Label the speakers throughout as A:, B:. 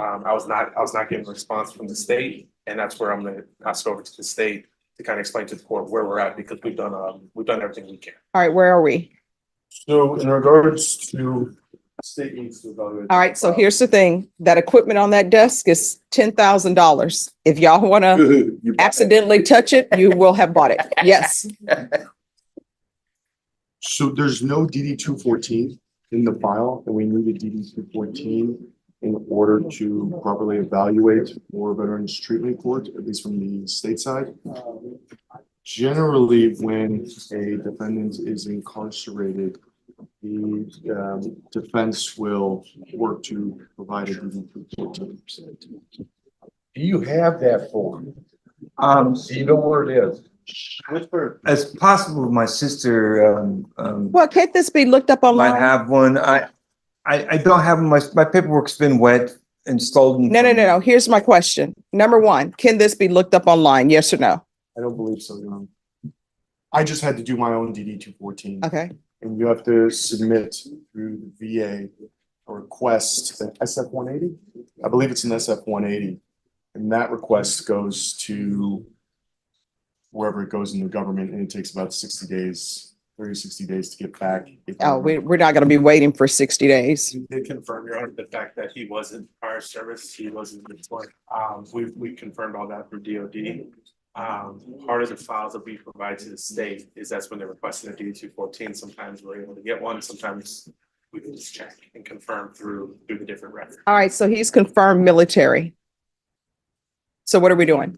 A: I was not getting a response from the state, and that's where I'm gonna pass it over to the state to kind of explain to the court where we're at, because we've done everything we can.
B: All right, where are we?
C: So in regards to state needs to evaluate.
B: All right, so here's the thing. That equipment on that desk is $10,000. If y'all want to accidentally touch it, you will have bought it. Yes.
C: So there's no DD 214 in the file, and we need a DD 214 in order to properly evaluate for Veterans Treatment Court, at least from the state side. Generally, when a defendant is incarcerated, the defense will work to provide a DD 214.
D: Do you have that form? Do you know where it is?
E: As possible, my sister,
B: Well, can't this be looked up
E: might
B: online?
E: have one. I don't have my paperwork's been wet and stolen.
B: No. Here's my question. Number one, can this be looked up online? Yes or no?
C: I don't believe so, Your Honor. I just had to do my own DD 214.
B: Okay.
C: And you have to submit through the VA a request, an SF 180. I believe it's an SF 180. And that request goes to wherever it goes in the government, and it takes about 60 days, 60 days to get back.
B: Oh, we're not going to be waiting for 60 days.
A: You did confirm, Your Honor, the fact that he wasn't prior service, he wasn't deployed. We confirmed all that through DOD. Part of the files that we provide to the state is that's when they're requesting a DD 214. Sometimes we're able to get one, sometimes we can just check and confirm through the different records.
B: All right, so he's confirmed military. So what are we doing?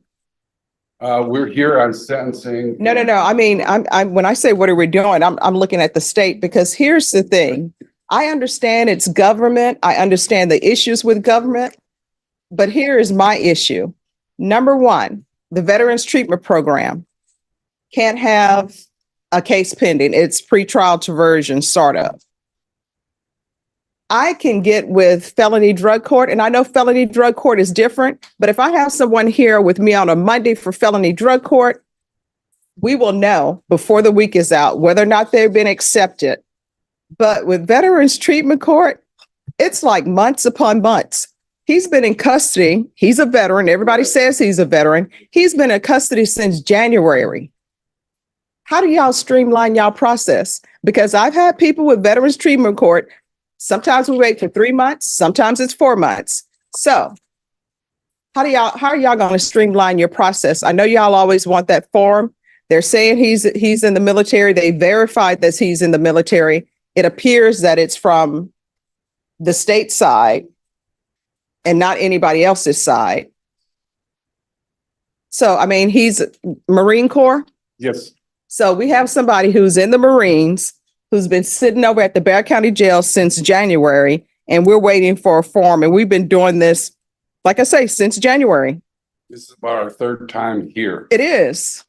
D: We're here on sentencing.
B: No. I mean, I'm when I say what are we doing, I'm looking at the state, because here's the thing. I understand it's government. I understand the issues with government, but here is my issue. Number one, the Veterans Treatment Program can't have a case pending. It's pretrial diversion startup. I can get with Felony Drug Court, and I know Felony Drug Court is different, but if I have someone here with me on a Monday for Felony Drug Court, we will know before the week is out whether or not they've been accepted. But with Veterans Treatment Court, it's like months upon months. He's been in custody. He's a veteran. Everybody says he's a veteran. He's been in custody since January. How do y'all streamline y'all process? Because I've had people with Veterans Treatment Court. Sometimes we wait for 3 months. Sometimes it's 4 months. So how are y'all going to streamline your process? I know y'all always want that form. They're saying he's in the military. They verified that he's in the military. It appears that it's from the state side and not anybody else's side. So, I mean, he's Marine Corps.
D: Yes.
B: So we have somebody who's in the Marines, who's been sitting over at the Bexar County Jail since January, and we're waiting for a form. And we've been doing this, like I say, since January.
D: This is about our third time here.
B: It is.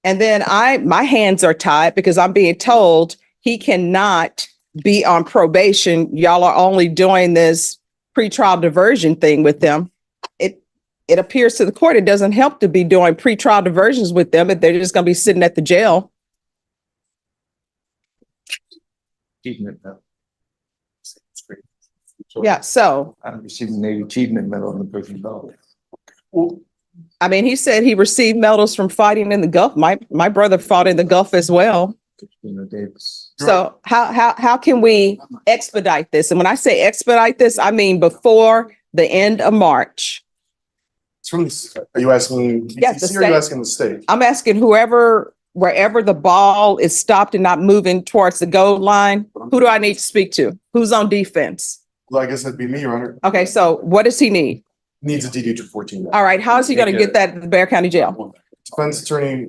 B: And then my hands are tied because I'm being told he cannot be on probation. Y'all are only doing this pretrial diversion thing with them. It appears to the court it doesn't help to be doing pretrial diversions with them if they're just going to be sitting at the jail.
E: Achievement medal.
B: Yeah, so
E: I received a Navy achievement medal in the prison belt.
B: I mean, he said he received medals from fighting in the Gulf. My brother fought in the Gulf as well.
E: Davis.
B: So how can we expedite this? And when I say expedite this, I mean before the end of March.
C: Are you asking?
B: Yes, the
C: DC, or are you
B: state.
C: asking the state?
B: I'm asking wherever the ball is stopped and not moving towards the goal line, who do I need to speak to? Who's on defense?
C: Well, I guess that'd be me, Your Honor.
B: Okay, so what does he need?
C: Needs a DD 214.
B: All right, how is he going to get that at the Bexar County Jail?
C: Defense attorney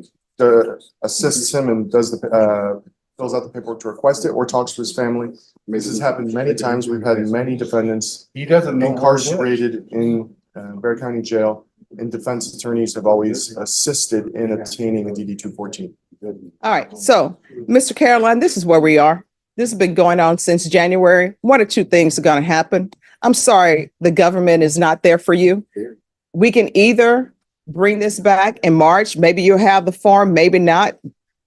C: assists him and does fills out the paperwork to request it, or talks to his family. This has happened many times. We've had many defendants
D: He doesn't know.
C: incarcerated in Bexar County Jail, and defense attorneys have always assisted in obtaining a DD 214.
B: All right, so Mr. Caroline, this is where we are. This has been going on since January. One or two things are going to happen. I'm sorry, the government is not there for you. We can either bring this back in March. Maybe you'll have the form, maybe not.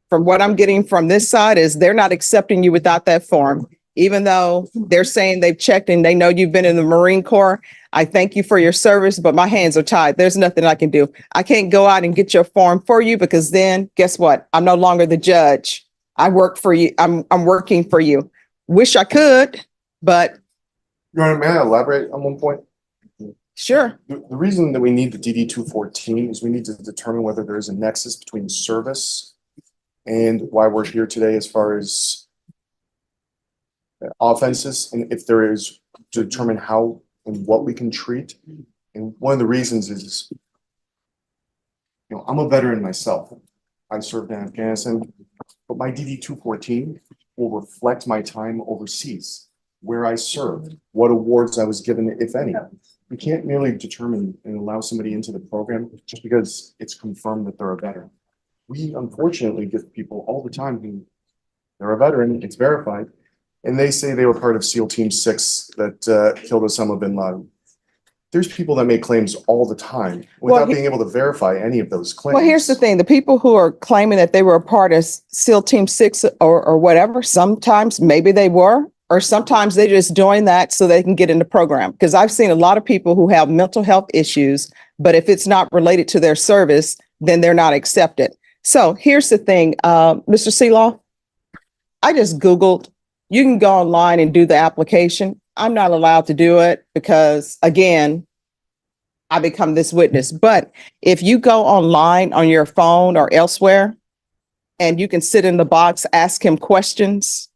B: From what I'm getting from this side is they're not accepting you without that form. Even though they're saying they've checked and they know you've been in the Marine Corps, I thank you for your service, but my hands are tied. There's nothing I can do. I can't go out and get your form for you because then guess what? I'm no longer the judge. I work for you. I'm working for you. Wish I could, but
C: Your Honor, may I elaborate on one point?
B: sure.
C: The reason that we need the DD 214 is we need to determine whether there is a nexus between service and why we're here today as far as offenses, and if there is, to determine how and what we can treat. And one of the reasons is, I'm a veteran myself. I served in Afghanistan, but my DD 214 will reflect my time overseas, where I served, what awards I was given, if any. We can't merely determine and allow somebody into the program just because it's confirmed that they're a veteran. We unfortunately get people all the time who they're a veteran, it's verified, and they say they were part of SEAL Team 6 that killed Osama bin Laden. There's people that make claims all the time without being able to verify any of those claims.
B: Well, here's the thing. The people who are claiming that they were a part of SEAL Team 6 or whatever, sometimes maybe they were, or sometimes they're just doing that so they can get in the program. Because I've seen a lot of people who have mental health issues, but if it's not related to their service, then they're not accepted. So here's the thing, Mr. Seeloff, I just Googled, you can go online and do the application. I'm not allowed to do it because, again, I become this witness. But if you go online on your phone or elsewhere, and you can sit in the box, ask him questions,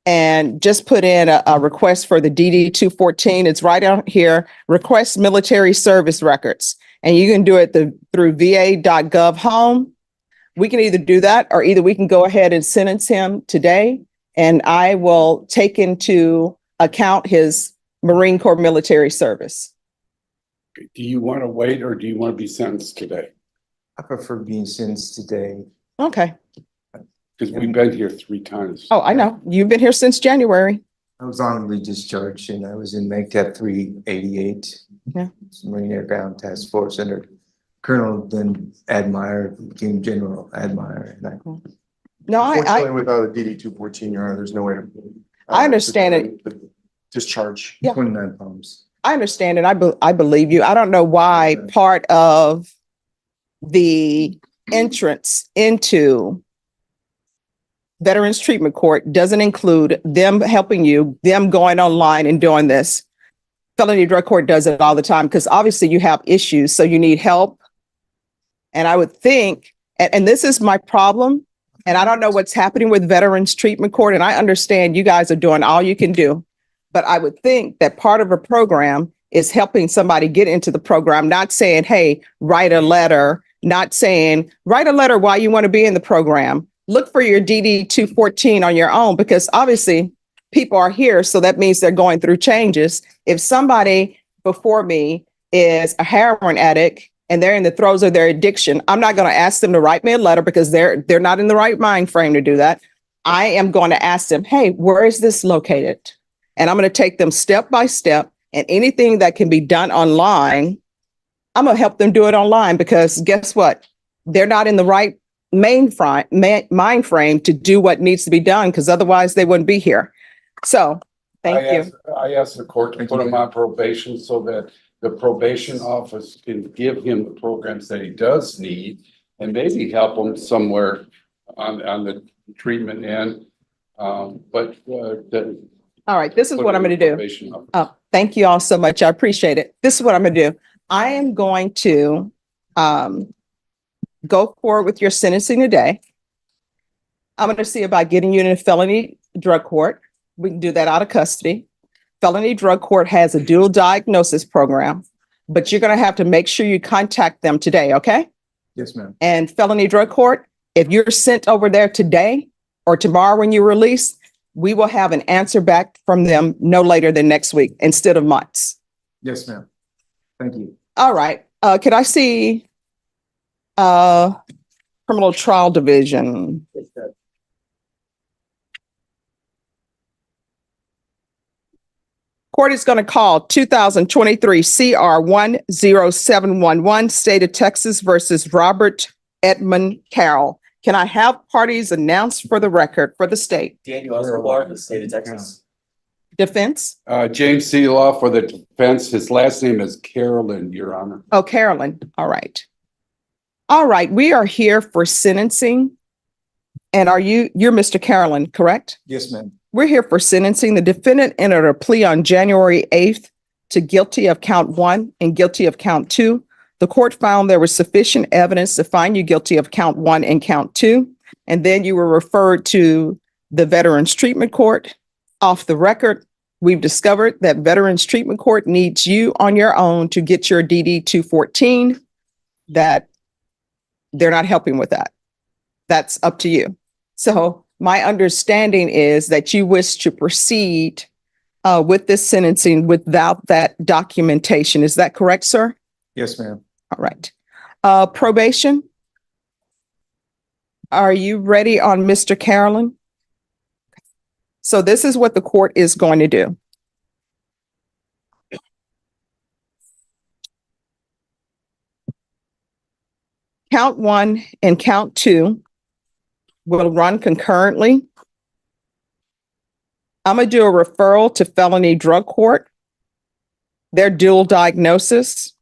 B: and just put in a request for the DD 214. It's right out here, request military service records. And you can do it through va.gov home. We can either do that, or either we can go ahead and sentence him today, and I will take into account his Marine Corps military service.
F: Do you want to wait or do you want to be sentenced today?
E: I prefer being sentenced today.
B: Okay.
F: Because we've been here 3 times.
B: Oh, I know. You've been here since January.
E: I was honorably discharged and I was in MAGTF 388.
B: Yeah.
E: Marine Air Ground Task Force under Colonel then Admire, became General Admire. And
B: No,
C: Unfortunately, without a DD 214, Your Honor, there's no way to.
B: I understand it.
C: Discharge.
B: Yeah.
E: 29 pounds.
B: I understand and I believe you. I don't know why part of the entrance into Veterans Treatment Court doesn't include them helping you, them going online and doing this. Felony Drug Court does it all the time because obviously you have issues, so you need help. And I would think, and this is my problem, and I don't know what's happening with Veterans Treatment Court, and I understand you guys are doing all you can do. But I would think that part of a program is helping somebody get into the program, not saying, hey, write a letter, not saying, write a letter why you want to be in the program. Look for your DD 214 on your own, because obviously people are here. So that means they're going through changes. If somebody before me is a heroin addict and they're in the throes of their addiction, I'm not going to ask them to write me a letter because they're not in the right mind frame to do that. I am going to ask them, hey, where is this located? And I'm going to take them step by step, and anything that can be done online, I'm going to help them do it online, because guess what? They're not in the right mind frame to do what needs to be done, because otherwise they wouldn't be here. So thank you.
F: I asked the court to put him on probation so that the probation office can give him the programs that he does need and maybe help him somewhere on the treatment end.
B: All right, this is what I'm going to do. Oh, thank you all so much. I appreciate it. This is what I'm going to do. I am going to go forward with your sentencing today. I'm going to see about getting you in a felony drug court. We can do that out of custody. Felony Drug Court has a dual diagnosis program, but you're going to have to make sure you contact them today, okay?
E: Yes, ma'am.
B: And Felony Drug Court, if you're sent over there today or tomorrow when you release, we will have an answer back from them no later than next week instead of months.
E: Yes, ma'am. Thank you.
B: All right. Could I see criminal trial division? Court is going to call 2023 CR 10711, State of Texas versus Robert Edmund Carroll. Can I have parties announced for the record for the state?
G: Daniel Escobar, the state of Texas.
B: Defense?
F: James Seeloff for the defense. His last name is Carolyn, Your Honor.
B: Oh, Carolyn. All right. All right. We are here for sentencing. And you're Mr. Carolyn, correct?
E: Yes, ma'am.
B: We're here for sentencing. The defendant entered a plea on January 8th to guilty of count 1 and guilty of count 2. The court found there was sufficient evidence to find you guilty of count 1 and count 2. And then you were referred to the Veterans Treatment Court. Off the record, we've discovered that Veterans Treatment Court needs you on your own to get your DD 214, that they're not helping with that. That's up to you. So my understanding is that you wish to proceed with this sentencing without that documentation. Is that correct, sir?
E: Yes, ma'am.
B: All right. Probation. Are you ready on Mr. Carolyn? So this is what the court is going to do. Count 1 and count 2 will run concurrently. I'm going to do a referral to Felony Drug Court. Their dual diagnosis.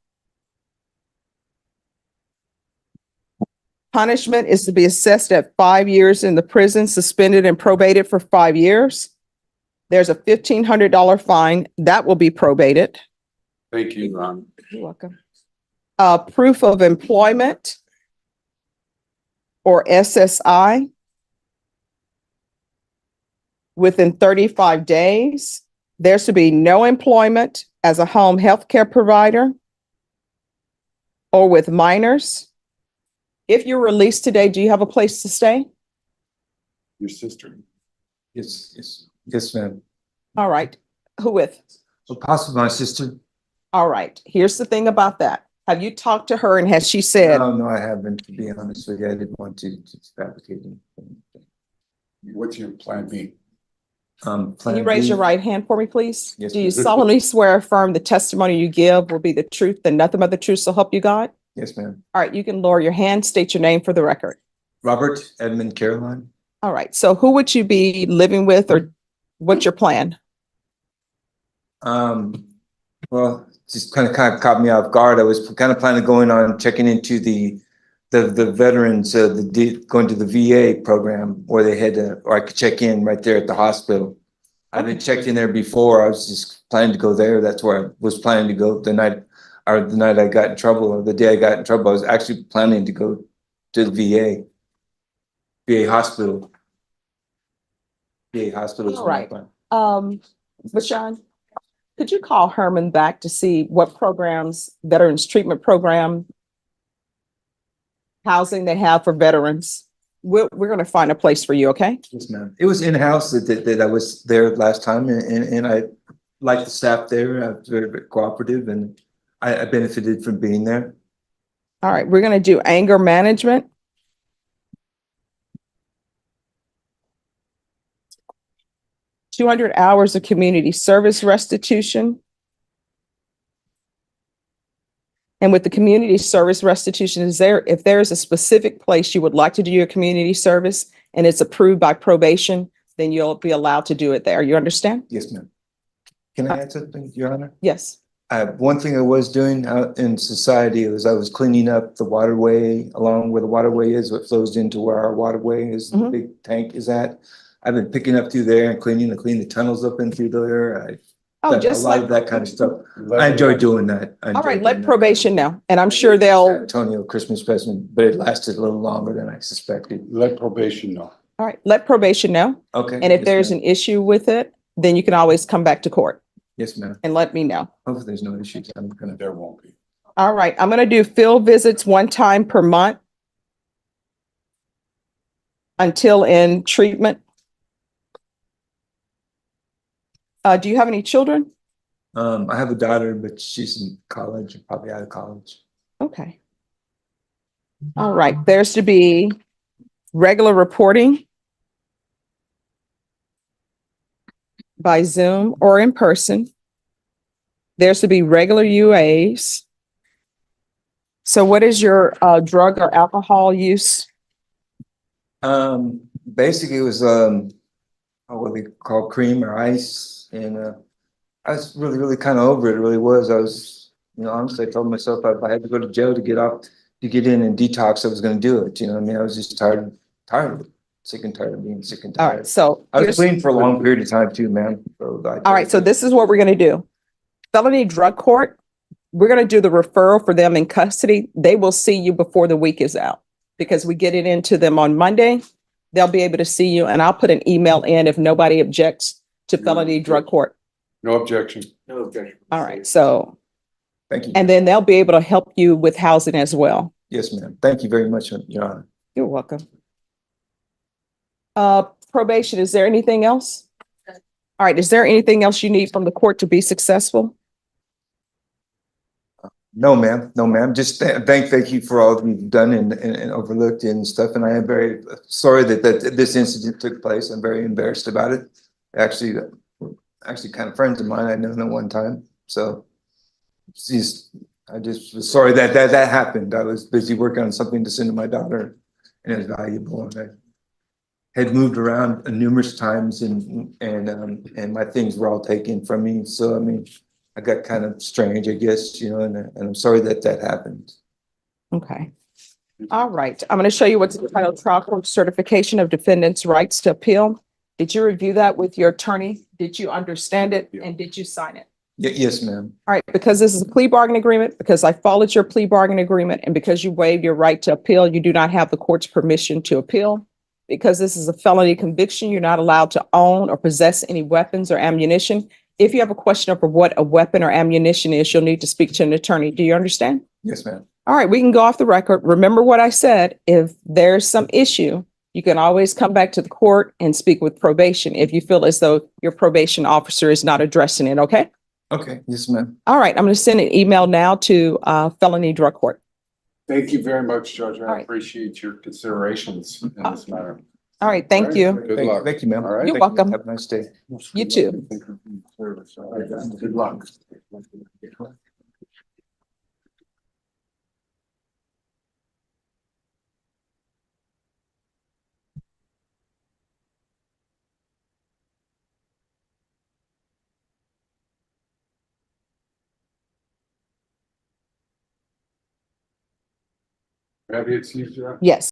B: Punishment is to be assessed at 5 years in the prison, suspended and probated for 5 years. There's a $1,500 fine that will be probated.
F: Thank you, Your Honor.
B: You're welcome. Proof of employment or SSI within 35 days. There's to be no employment as a home health care provider or with minors. If you're released today, do you have a place to stay?
F: Your sister.
E: Yes, ma'am.
B: All right. Who with?
E: Well, possibly my sister.
B: All right. Here's the thing about that. Have you talked to her and has she said,
E: No, I haven't, to be honest with you. I didn't want to fabricate anything.
F: What's your plan B?
B: can you raise your right hand for me, please?
E: Yes,
B: Do you
E: ma'am.
B: solemnly swear or affirm the testimony you give will be the truth and nothing but the truth, so help you God?
E: Yes, ma'am.
B: All right, you can lower your hand, state your name for the record.
E: Robert Edmund Caroline.
B: All right, so who would you be living with or what's your plan?
E: Well, just kind of caught me off guard. I was kind of planning going on checking into the veterans, going to the VA program where they had to, or I could check in right there at the hospital. I've been checked in there before. I was just planning to go there. That's where I was planning to go the night I got in trouble, or the day I got in trouble. I was actually planning to go to the VA hospital. VA hospital. is
B: All
E: my
B: right.
E: plan.
B: Bashan, could you call Herman back to see what programs, veterans treatment program, housing they have for veterans? We're going to find a place for you, okay?
E: Yes, ma'am. It was in-house that I was there last time, and I liked the staff there. I was very cooperative, and I benefited from being there.
B: All right, we're going to do anger management. $200 of community service restitution. And with the community service restitution, if there is a specific place you would like to do your community service and it's approved by probation, then you'll be allowed to do it there. You understand?
E: Yes, ma'am. Can I add something, Your Honor?
B: Yes.
E: One thing I was doing out in society was I was cleaning up the waterway along where the waterway is, what flows into where our waterway is, the big tank is at. I've been picking up through there and cleaning the tunnels up and through there.
B: Oh,
E: A
B: just
E: lot
B: like,
E: of that kind of stuff. I enjoy doing that.
B: all right, let probation know. And I'm sure they'll,
E: Antonio Christmas present, but it lasted a little longer than I suspected.
F: Let probation know.
B: all right, let probation know.
E: Okay.
B: And if
E: yes,
B: there's
E: ma'am.
B: an issue with it, then you can always come back to court
E: Yes, ma'am.
B: and let me know.
E: Hopefully there's no issues. I'm gonna.
F: There won't be.
B: All right, I'm going to do field visits 1 time per month until in treatment. Do you have any children?
E: I have a daughter, but she's in college, probably out of college.
B: Okay. All right, there's to be regular reporting by Zoom or in person. There's to be regular UAs. So what is your drug or alcohol use?
E: Basically it was, what they call cream or ice. And, I was really kind of over it. It really was. I was, honestly, I told myself if I had to go to jail to get in and detox, I was going to do it. You know what I mean? I was just tired of it. Sick and tired of being sick and
B: All
E: tired.
B: right, so
E: I was
B: here's,
E: clean for a long period of time too, man.
B: all right, so this is what we're gonna do. Felony Drug Court, we're gonna do the referral for them in custody. They will see you before the week is out because we get it into them on Monday. They'll be able to see you, and I'll put an email in if nobody objects to Felony Drug Court.
F: No objection.
A: No objection.
B: All right, so,
E: Thank you.
B: and then they'll be able to help you with housing as well.
E: Yes, ma'am. Thank you very much, Your Honor.
B: You're welcome. Probation, is there anything else? All right, is there anything else you need from the court to be successful?
E: No, ma'am. No, ma'am. Just thank you for all that you've done and overlooked and stuff. And I am very sorry that this incident took place. I'm very embarrassed about it. Actually kind of friends of mine I known at one time. So I just was sorry that happened. I was busy working on something to send to my daughter and it was valuable. And I had moved around numerous times and my things were all taken from me. So, I mean, I got kind of strange, I guess, and I'm sorry that happened.
B: Okay. All right, I'm going to show you what's entitled Trial Court Certification of Defendant's Rights to Appeal. Did you review that with your attorney? Did you understand it? And did you sign it?
E: Yes, ma'am.
B: All right, because this is a plea bargain agreement, because I followed your plea bargain agreement, and because you waived your right to appeal, you do not have the court's permission to appeal. Because this is a felony conviction, you're not allowed to own or possess any weapons or ammunition. If you have a question over what a weapon or ammunition is, you'll need to speak to an attorney. Do you understand?
E: Yes, ma'am.
B: All right, we can go off the record. Remember what I said. If there's some issue, you can always come back to the court and speak with probation if you feel as though your probation officer is not addressing it, okay?
E: Okay. Yes, ma'am.
B: All right, I'm going to send an email now to Felony Drug Court.
F: Thank you very much, Judge.
B: All
F: I
B: right.
F: appreciate your considerations in this matter.
B: All right, thank you.
F: Good luck.
E: Thank you, ma'am.
F: All right.
B: You're
E: Thank you.
B: welcome.
E: Have a nice day.
B: You too.
F: Good luck. Have you seen that?
B: Yes.